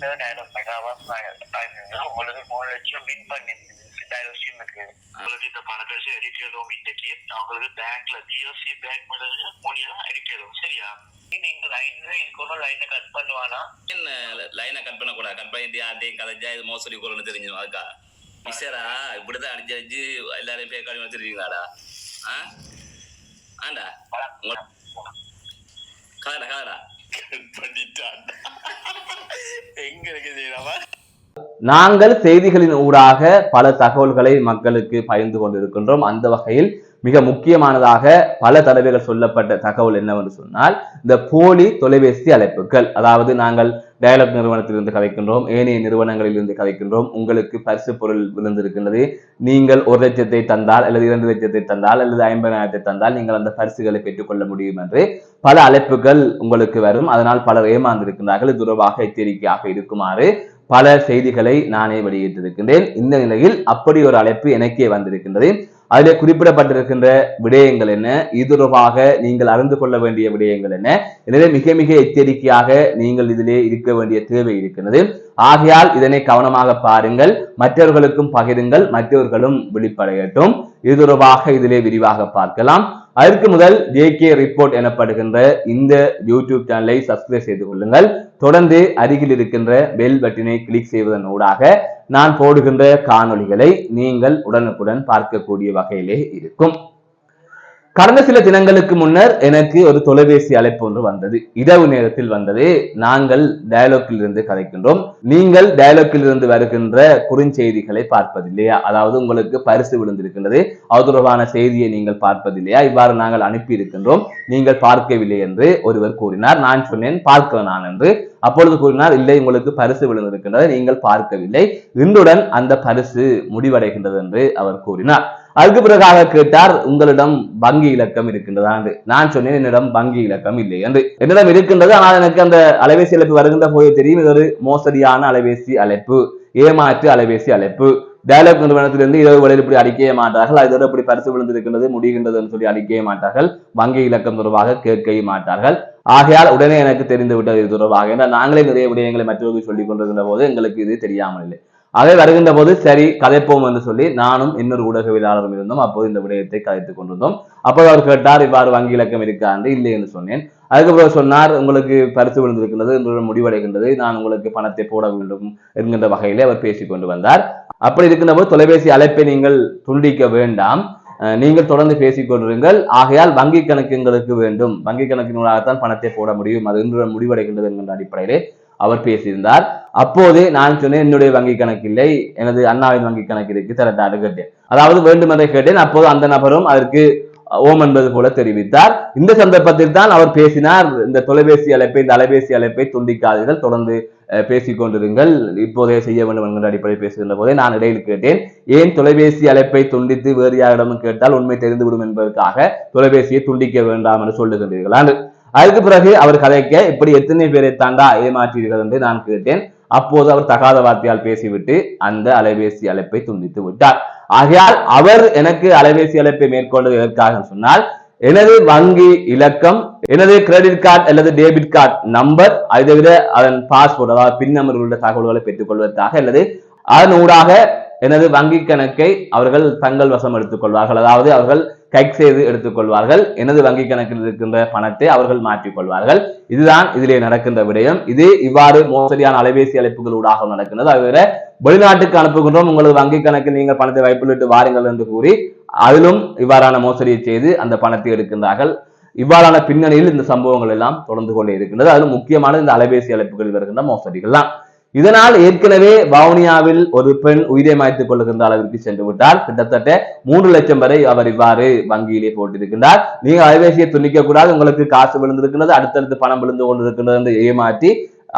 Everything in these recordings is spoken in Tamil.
டயலாக் உங்களுக்கு 3 லட்சம் வின் பண்ணி டயலாக் சிம்முக்கு உங்களுக்கு இந்த பணத்தை அடிக்கிறதும் இன்னைக்கு அவங்களுக்கு பேங்க்ல பிஎஸ்சி பேங்க் மூலியமா அடிக்கிறதும் சரியா நீங்க லைன்ல இருக்கணும் லைனை கட் பண்ணுவானா என்ன லைனை கட் பண்ணக்கூடாது கட் பண்ணிட்டு யார்ட்டையும் கதைஞ்சா இது மோசடி கொள்ளு தெரிஞ்சிடும் அதுக்கா மிஸ்ஸரா இப்படிதான் அடிச்சு அடிச்சு எல்லாரையும் பேக்காடி வச்சிருக்கீங்களாடா ஆண்டா கலடா கலடா பண்ணிட்டான் எங்க இருக்கு நாங்கள் செய்திகளின் ஊடாக பல தகவல்களை மக்களுக்கு பகிர்ந்து கொண்டிருக்கின்றோம். அந்த வகையில் மிக முக்கியமானதாக பல தடவைகள் சொல்லப்பட்ட தகவல் என்னவென்று சொன்னால் இந்த போலி தொலைபேசி அழைப்புகள். அதாவது நாங்கள் டயலாக் நிறுவனத்திலிருந்து கதைக்கின்றோம், ஏனைய நிறுவனங்களில் இருந்து கதைக்கின்றோம், உங்களுக்கு பரிசு பொருள் விழுந்திருக்கின்றது, நீங்கள் 1 லட்சத்தை தந்தால் அல்லது 2 லட்சத்தை தந்தால் அல்லது 50,000 தந்தால் நீங்கள் அந்த பரிசுகளை பெற்றுக்கொள்ள முடியும் என்று பல அழைப்புகள் உங்களுக்கு வரும். அதனால் பலர் ஏமாந்திருக்கின்றார்கள். இது தொடர்பாக எச்சரிக்கையாக இருக்குமாறு பல செய்திகளை நானே வெளியிட்டிருக்கின்றேன். இந்த நிலையில் அப்படி ஒரு அழைப்பு எனக்கே வந்திருக்கின்றது. அதில் குறிப்பிடப்பட்டிருக்கின்ற விடயங்கள் என்ன, இது தொடர்பாக நீங்கள் அறிந்து கொள்ள வேண்டிய விடயங்கள் என்ன, எனவே மிக மிக எச்சரிக்கையாக நீங்கள் இதிலே இருக்க வேண்டிய தேவை இருக்கிறது. ஆகையால் இதனை கவனமாக பாருங்கள், மற்றவர்களுக்கும் பகிருங்கள், மற்றவர்களும் விழிப்படையட்டும். இது தொடர்பாக இதிலே விரிவாக பார்க்கலாம். அதற்கு முதல் JK ரிப்போர்ட் எனப்படுகின்ற இந்த யூடியூப் சேனலை சப்ஸ்கிரைப் செய்து கொள்ளுங்கள். தொடர்ந்து அருகில் இருக்கின்ற பெல் பட்டனை கிளிக் செய்வதன் ஊடாக நான் போடுகின்ற காணொளிகளை நீங்கள் உடனுக்குடன் பார்க்கக்கூடிய வகையிலே இருக்கும். கடந்த சில தினங்களுக்கு முன்னர் எனக்கு ஒரு தொலைபேசி அழைப்பு ஒன்று வந்தது. இரவு நேரத்தில் வந்தது. நாங்கள் டயலாக்கில் இருந்து கதைக்கின்றோம். நீங்கள் டயலாக்கில் இருந்து வருகின்ற குறுஞ்செய்திகளை பார்ப்பதில்லையா, அதாவது உங்களுக்கு பரிசு விழுந்திருக்கின்றது, அது தொடர்பான செய்தியை நீங்கள் பார்ப்பதில்லையா, இவ்வாறு நாங்கள் அனுப்பி இருக்கின்றோம், நீங்கள் பார்க்கவில்லை என்று ஒருவர் கூறினார். நான் சொன்னேன் பார்க்க நான் என்று. அப்பொழுது கூறினார், இல்லை உங்களுக்கு பரிசு விழுந்திருக்கின்றது, நீங்கள் பார்க்கவில்லை, இன்றுடன் அந்த பரிசு முடிவடைகின்றது என்று அவர் கூறினார். அதுக்கு பிறகாக கேட்டார், உங்களிடம் வங்கி இலக்கம் இருக்கின்றதா என்று. நான் சொன்னேன், என்னிடம் வங்கி இலக்கம் இல்லை என்று. என்னிடம் இருக்கின்றது, ஆனால் எனக்கு அந்த அலைபேசி அழைப்பு வருகின்ற போது தெரியும் இது ஒரு மோசடியான அலைபேசி அழைப்பு, ஏமாற்று அலைபேசி அழைப்பு. டயலாக் நிறுவனத்திலிருந்து இரவு வேளையில் இப்படி அடிக்கவே மாட்டார்கள், அதோடு இப்படி பரிசு விழுந்திருக்கின்றது முடிகின்றது என்று சொல்லி அடிக்கவே மாட்டார்கள், வங்கி இலக்கம் தொடர்பாக கேட்கவே மாட்டார்கள். ஆகையால் உடனே எனக்கு தெரிந்து விட்டது இது தொடர்பாக. ஏன்னா நாங்களே நிறைய விடயங்களை மற்றவர்கள் சொல்லிக் கொண்டிருக்கின்ற போது எங்களுக்கு இது தெரியாமல் இல்லை. அதை வருகின்ற போது சரி கதைப்போம் என்று சொல்லி நானும் இன்னொரு ஊடகவியலாளரும் இருந்தோம். அப்போது இந்த விடயத்தை கதைத்துக் கொண்டிருந்தோம். அப்போது அவர் கேட்டார், இவ்வாறு வங்கி இலக்கம் இருக்கா என்று. இல்லை என்று சொன்னேன். அதுக்கப்புறம் சொன்னார், உங்களுக்கு பரிசு விழுந்திருக்கின்றது, இன்று முடிவடைகின்றது, நான் உங்களுக்கு பணத்தை போட வேண்டும் என்கின்ற வகையிலே அவர் பேசிக் கொண்டு வந்தார். அப்படி இருக்கின்ற போது தொலைபேசி அழைப்பை நீங்கள் துண்டிக்க வேண்டாம், நீங்கள் தொடர்ந்து பேசிக் கொண்டிருங்கள். ஆகையால் வங்கி கணக்கு எங்களுக்கு வேண்டும், வங்கி கணக்கினூடாகத்தான் பணத்தை போட முடியும், அது இன்று முடிவடைகின்றது என்கின்ற அடிப்படையிலே அவர் பேசியிருந்தார். அப்போது நான் சொன்னேன், என்னுடைய வங்கி கணக்கு இல்லை, எனது அண்ணாவின் வங்கி கணக்கு இருக்கு தரட்டாடு கேட்டேன். அதாவது வேண்டும் என்றே கேட்டேன். அப்போது அந்த நபரும் அதற்கு ஓம் என்பது போல தெரிவித்தார். இந்த சந்தர்ப்பத்தில் தான் அவர் பேசினார், இந்த தொலைபேசி அழைப்பை இந்த அலைபேசி அழைப்பை துண்டிக்காதீர்கள், தொடர்ந்து பேசிக் கொண்டிருங்கள், இப்போதே செய்ய வேண்டும் என்கிற அடிப்படையில் பேசுகின்ற போதே நான் இடையில் கேட்டேன், ஏன் தொலைபேசி அழைப்பை துண்டித்து வேறு யாரிடமும் கேட்டால் உண்மை தெரிந்துவிடும் என்பதற்காக தொலைபேசியை துண்டிக்க வேண்டாம் என்று சொல்லுகின்றீர்களா? அதுக்கு பிறகு அவர் கதைக்க, இப்படி எத்தனை பேரை தாண்டா ஏமாற்றீர்கள் என்று நான் கேட்டேன். அப்போது அவர் தகாத வார்த்தையால் பேசிவிட்டு அந்த அலைபேசி அழைப்பை துண்டித்து விட்டார். ஆகையால் அவர் எனக்கு அலைபேசி அழைப்பை மேற்கொண்டது எதற்காக சொன்னால், எனது வங்கி இலக்கம், எனது கிரெடிட் கார்டு அல்லது டெபிட் கார்டு நம்பர், அதை விட அதன் பாஸ்போர்ட் அதாவது பின் நம்பர் உள்ள தகவல்களை பெற்றுக் கொள்வதற்காக அல்லது அதன் ஊடாக எனது வங்கி கணக்கை அவர்கள் தங்கள் வசம் எடுத்துக் கொள்வார்கள், அதாவது அவர்கள் கைக் செய்து எடுத்துக்கொள்வார்கள், எனது வங்கி கணக்கில் இருக்கின்ற பணத்தை அவர்கள் மாற்றிக் கொள்வார்கள். இதுதான் இதிலே நடக்கின்ற விடயம். இது இவ்வாறு மோசடியான அலைபேசி அழைப்புகள் ஊடாக நடக்கின்றது. அதுவரை வெளிநாட்டுக்கு அனுப்புகின்றோம், உங்களது வங்கி கணக்கில் நீங்கள் பணத்தை வைப்பிலிட்டு வாருங்கள் என்று கூறி அதிலும் இவ்வாறான மோசடியை செய்து அந்த பணத்தை எடுக்கின்றார்கள். இவ்வாறான பின்னணியில் இந்த சம்பவங்கள் எல்லாம் தொடர்ந்து கொண்டே இருக்கின்றது. அதிலும் முக்கியமான இந்த அலைபேசி அழைப்புகளில் வருகின்ற மோசடிகள் தான். இதனால் ஏற்கனவே வவுனியாவில் ஒரு பெண் உயிரை மாய்த்துக் கொள்ளுகின்ற அளவிற்கு சென்று விட்டார். கிட்டத்தட்ட 3 லட்சம் வரை அவர் இவ்வாறு வங்கியிலே போட்டிருக்கின்றார். நீங்க அலைபேசியை துண்டிக்க கூடாது, உங்களுக்கு காசு விழுந்திருக்கின்றது, அடுத்தடுத்து பணம் விழுந்து கொண்டிருக்கின்றது என்று ஏமாற்றி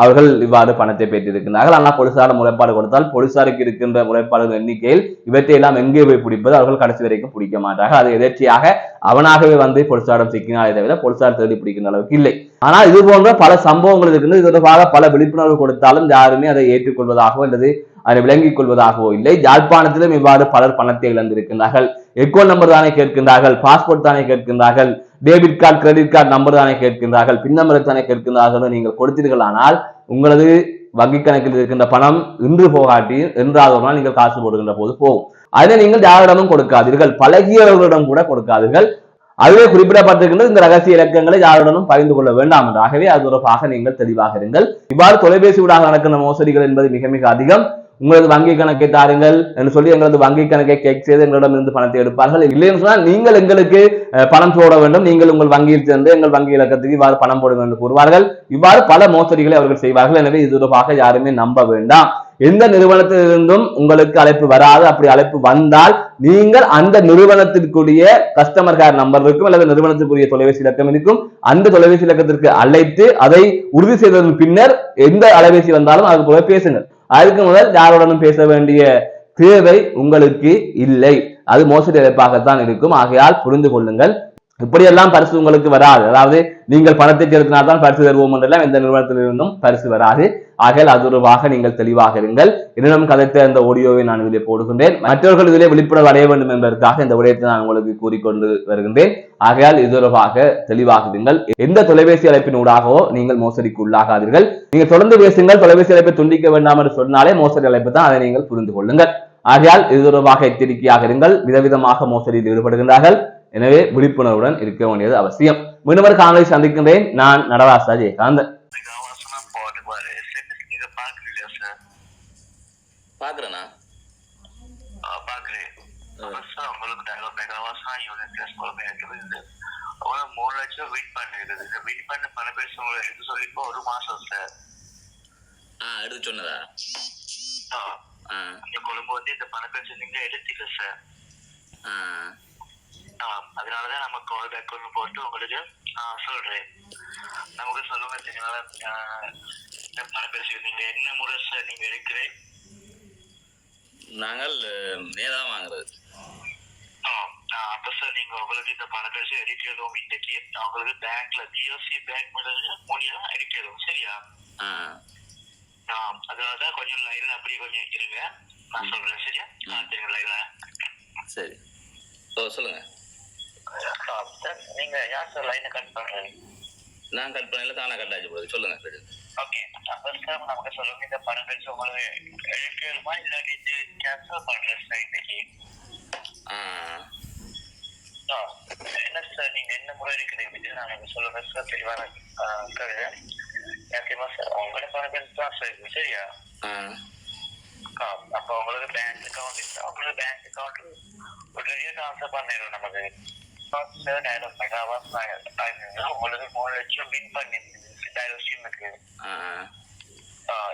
அவர்கள் இவ்வாறு பணத்தை பெற்றிருக்கிறார்கள். ஆனால் போலீசார முறைப்பாடு கொடுத்தால் போலீசாருக்கு இருக்கின்ற முறைப்பாடுகள் எண்ணிக்கையில் இவற்றை எல்லாம் எங்கே போய் பிடிப்பது, அவர்கள் கடைசி வரைக்கும் பிடிக்க மாட்டார்கள். அது எதர்ச்சியாக அவனாகவே வந்து போலீசாரிடம் சிக்கினாலே தவிர போலீசார் தேடி பிடிக்கின்ற அளவுக்கு இல்லை. ஆனால் இது போன்ற பல சம்பவங்கள் இருக்கின்றது. இது தொடர்பாக பல விழிப்புணர்வு கொடுத்தாலும் யாருமே அதை ஏற்றுக்கொள்வதாகவோ அல்லது அதை விளங்கிக் கொள்வதாகவோ இல்லை. யாழ்ப்பாணத்திலும் இவ்வாறு பலர் பணத்தை இழந்திருக்கின்றார்கள். அக்கவுண்ட் நம்பர் தானே கேட்கின்றார்கள், பாஸ்போர்ட் தானே கேட்கின்றார்கள், debit card credit card number தானே கேட்கின்றார்கள், பின் நம்பர் தானே கேட்கின்றார்கள். நீங்கள் கொடுத்தீர்கள், ஆனால் உங்களது வங்கி கணக்கில் இருக்கின்ற பணம் இன்று போகாட்டி என்றாவது ஒரு நாள் நீங்கள் காசு போடுகின்ற போது போகும். அதை நீங்கள் யாரிடமும் கொடுக்காதீர்கள், பழகியவர்களிடம் கூட கொடுக்காதீர்கள். அதுவே குறிப்பிடப்பட்டிருக்கின்றது, இந்த ரகசிய இலக்கங்களை யாருடனும் பகிர்ந்து கொள்ள வேண்டாம் என்று. ஆகவே அது தொடர்பாக நீங்கள் தெளிவாக இருங்கள். இவ்வாறு தொலைபேசி ஊடாக நடக்கின்ற மோசடிகள் என்பது மிக மிக அதிகம். உங்களது வங்கி கணக்கை தாருங்கள் என்று சொல்லி எங்களது வங்கி கணக்கை கேக் செய்து எங்களிடமிருந்து பணத்தை எடுப்பார்கள். இல்லைன்னு சொன்னால் நீங்கள் எங்களுக்கு பணம் போட வேண்டும், நீங்கள் உங்கள் வங்கியில் சென்று எங்கள் வங்கி இலக்கத்துக்கு இவ்வாறு பணம் போடுங்கள் என்று கூறுவார்கள். இவ்வாறு பல மோசடிகளை அவர்கள் செய்வார்கள். எனவே இது தொடர்பாக யாருமே நம்ப வேண்டாம். எந்த நிறுவனத்திலிருந்தும் உங்களுக்கு அழைப்பு வராது. அப்படி அழைப்பு வந்தால் நீங்கள் அந்த நிறுவனத்திற்குரிய கஸ்டமர் கேர் நம்பர் இருக்கும் அல்லது நிறுவனத்திற்குரிய தொலைபேசி இலக்கம் இருக்கும். அந்த தொலைபேசி இலக்கத்திற்கு அழைத்து அதை உறுதி செய்ததன் பின்னர் எந்த அலைபேசி வந்தாலும் அதுக்கு போய் பேசுங்கள். அதுக்கு முதல் யாருடனும் பேச வேண்டிய தேவை உங்களுக்கு இல்லை. அது மோசடி அழைப்பாகத்தான் இருக்கும். ஆகையால் புரிந்து கொள்ளுங்கள். இப்படியெல்லாம் பரிசு உங்களுக்கு வராது. அதாவது நீங்கள் பணத்தை செலுத்தினால்தான் பரிசு தருவோம் என்றெல்லாம் எந்த நிறுவனத்திலிருந்தும் பரிசு வராது. ஆகையால் அது தொடர்பாக நீங்கள் தெளிவாக இருங்கள். என்னிடம் கதைத்த அந்த ஆடியோவை நான் இதிலே போடுகின்றேன். மற்றவர்கள் இதிலே விழிப்புணர்வு அடைய வேண்டும் என்பதற்காக இந்த விடயத்தை நான் உங்களுக்கு கூறிக்கொண்டு வருகின்றேன். ஆகையால் இது தொடர்பாக தெளிவாக இருங்கள். எந்த தொலைபேசி அழைப்பின் ஊடாகவோ நீங்கள் மோசடிக்கு உள்ளாகாதீர்கள். நீங்கள் தொடர்ந்து பேசுங்கள், தொலைபேசி அழைப்பை துண்டிக்க வேண்டாம் என்று சொன்னாலே மோசடி அழைப்பு தான், அதை நீங்கள் புரிந்து கொள்ளுங்கள். ஆகையால் இது தொடர்பாக எச்சரிக்கையாக இருங்கள். விதவிதமாக மோசடியில் ஈடுபடுகின்றார்கள். எனவே விழிப்புணர்வுடன் இருக்க வேண்டியது அவசியம். மீண்டும் ஒரு காணொலி சந்திக்கின்றேன். நான் நடராசா ஜெயகாந்தன். பாக்குறேனா பாக்குறேன். உங்களுக்கு 3 லட்சம் வின் பண்ணிருக்குது. வின் பண்ண பல பேர் எடுத்து சொல்லி இப்போ 1 மாசம் சார் எடுத்து சொன்னதா? இந்த கொழும்பு வந்து இந்த பண பேர் நீங்க எடுத்துக்க சார். அதனாலதான் நம்ம கால் பேக் ஒன்று போட்டு உங்களுக்கு சொல்றேன். நமக்கு சொல்லுங்க தெரியுங்களா, இந்த பண பேர் நீங்க என்ன முறை சார் நீங்க எடுக்கிறேன்? நாங்கள் நேரம் வாங்குறது. அப்ப சார் நீங்க உங்களுக்கு இந்த பண பேசி எடுக்கிறதும் இன்னைக்கு உங்களுக்கு பேங்க்ல பிஎஸ்சி பேங்க் மூலியமா எடுக்கிறதும் சரியா? அதனாலதான் கொஞ்சம் லைன்ல அப்படி கொஞ்சம் இருங்க, நான் சொல்றேன் சரியா? தெரியுங்க லைன்ல. சரி சொல்லுங்க. நீங்க யார் சார் லைனை கட் பண்றீங்க? நான் கட் பண்ணல, தானே கட் ஆச்சு போகுது. சொல்லுங்க. ஓகே, அப்ப சார் நமக்கு சொல்லுங்க இந்த பணம் பேசி உங்களுக்கு எடுக்கணுமா இல்லாட்டி கேன்சல் பண்றேன் சார் இன்னைக்கு? என்ன சார் நீங்க என்ன முறை இருக்கிறீங்க நாங்க சொல்லுங்க சார் தெளிவான கருது. ஏமா சார் உங்களோட பணம் பேசி தான் சார் இருக்கு சரியா? அப்ப உங்களுக்கு பேங்க் அக்கௌண்ட் இருந்தா உங்களுக்கு பேங்க் அக்கௌண்ட் உடனடியாக ட்ரான்ஸ்ஃபர் பண்ணிடுவோம். நமக்கு உங்களுக்கு 3 லட்சம் வின் பண்ணிருக்கு.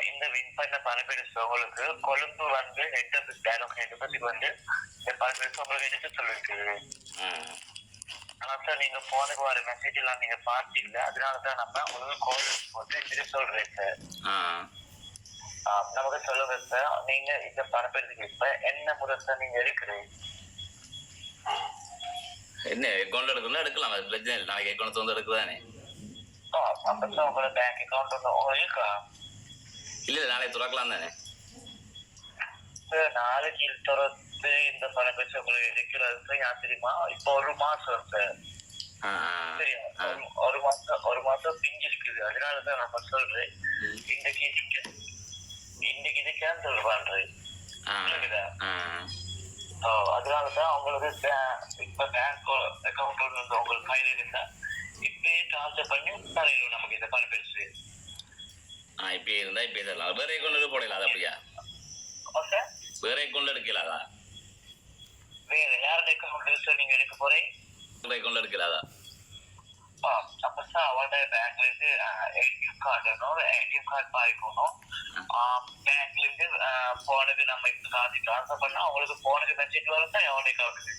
இந்த வின் பண்ண பணப்பெருசு உங்களுக்கு கொழும்பு வந்து ஹெட் ஆஃபீஸ் டைலாக் வந்து இந்த பணப்பெருசு உங்களுக்கு எடுத்து சொல்லிருக்குது. ஆனா சார் நீங்க போனுக்கு வர மெசேஜ் எல்லாம் நீங்க பார்த்தீங்க, அதனாலதான் நம்ம உங்களுக்கு கால் போட்டு இது சொல்றேன் சார். நமக்கு சொல்லுங்க சார், நீங்க இந்த பணப்பெருசுக்கு இப்ப என்ன முறை சார் நீங்க எடுக்கிறீங்க? என்ன அக்கௌண்ட் எடுக்கணும் எடுக்கலாம், அது பிரச்சனை இல்லை. நாளைக்கு அக்கௌண்ட் வந்து எடுக்குதானே? அப்ப சார் உங்களோட பேங்க் அக்கௌண்ட் ஒன்று இருக்கா? இல்ல நாளைக்கு துறக்கலாம் தானே சார்? நாளைக்கு துறத்து இந்த பணம் பேசி உங்களுக்கு எடுக்கிறது யார் தெரியுமா? இப்போ 1 மாசம் சார் சரியா? 1 மாசம் பிஞ்சு இருக்குது. அதனாலதான் நம்ம சொல்றேன் இன்னைக்கு இது கேன்சல் பண்றேன். அதனாலதான் உங்களுக்கு இப்ப பேங்க் அக்கௌண்ட் வந்து உங்களுக்கு கையில இருந்தா இப்பயே டிரான்ஸ்ஃபர் பண்ணி தரையிடும் நமக்கு இந்த பணம் பேசி. இப்ப இருந்தா இப்ப தரலாம். வேற அக்கௌண்ட் போடலாம். அது அப்படியா? வேற அக்கௌண்ட் எடுக்கலாதா? வேற யாரோட அக்கௌண்ட் சார் நீங்க எடுக்க போறீங்க? அக்கௌண்ட் எடுக்கலாதா? அப்ப சார் அவரோட பேங்க்ல இருந்து ஏடிஎம் கார்டு பாய்க்கணும். பேங்க்ல இருந்து போனுக்கு நம்ம இப்ப காசு டிரான்ஸ்ஃபர் பண்ணா அவங்களுக்கு போனுக்கு மெசேஜ் வரும் தான் அவனோட அக்கௌண்ட்டுக்கு.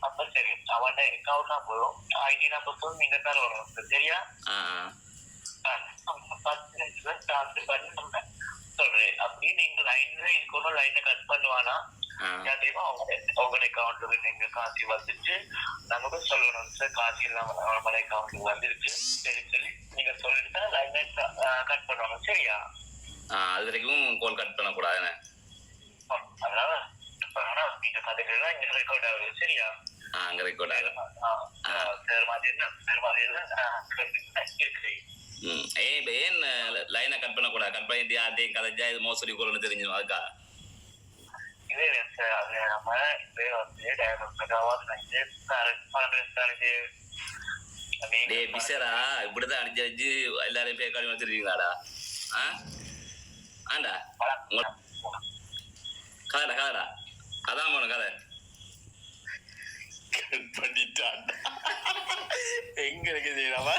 அப்ப சரி, அவனோட அக்கௌண்ட் நம்பரும் ஐடி நம்பரும் நீங்க தான் வரும் சரியா? 10 நிமிஷம் டிரான்ஸ்ஃபர் பண்ணி சொல்றேன். அப்படி நீங்க லைன்ல இருக்கணும், லைனை கட் பண்ணுவானா தெரியுமா? உங்களோட அக்கௌண்ட்டுக்கு நீங்க காசு வந்துச்சு நமக்கு சொல்லணும் சார், காசு இல்லாம நம்மளோட அக்கௌண்ட்டுக்கு வந்துருச்சு சரி சொல்லி நீங்க சொல்லிட்டு லைனை கட் பண்ணுவாங்க சரியா? அது வரைக்கும் கால் கட் பண்ண கூடாது. அதனால நீங்க கதைகள்லாம் இங்க ரெக்கார்ட் ஆகுது சரியா? அங்க ரெக்கார்ட் ஆகுது. சார் மாதிரி இருக்குது. ஏன் லைனை கட் பண்ணக்கூடாது? கட் பண்ணிட்டு யார்ட்டையும் கதைச்சா இது மோசடி கோல்னு தெரிஞ்சிடும் அதுக்கா. இதே சார் அது நம்ம இதே வந்து டேய் பிசரா இப்படிதான் அடிச்சு வச்சு எல்லாரையும் பேக்காளி வச்சிருக்கீங்களாடா? ஆண்டா கதைடா கதைடா அதான் போன கதை பண்ணிட்டான் எங்க இருக்கு செய்யலாமா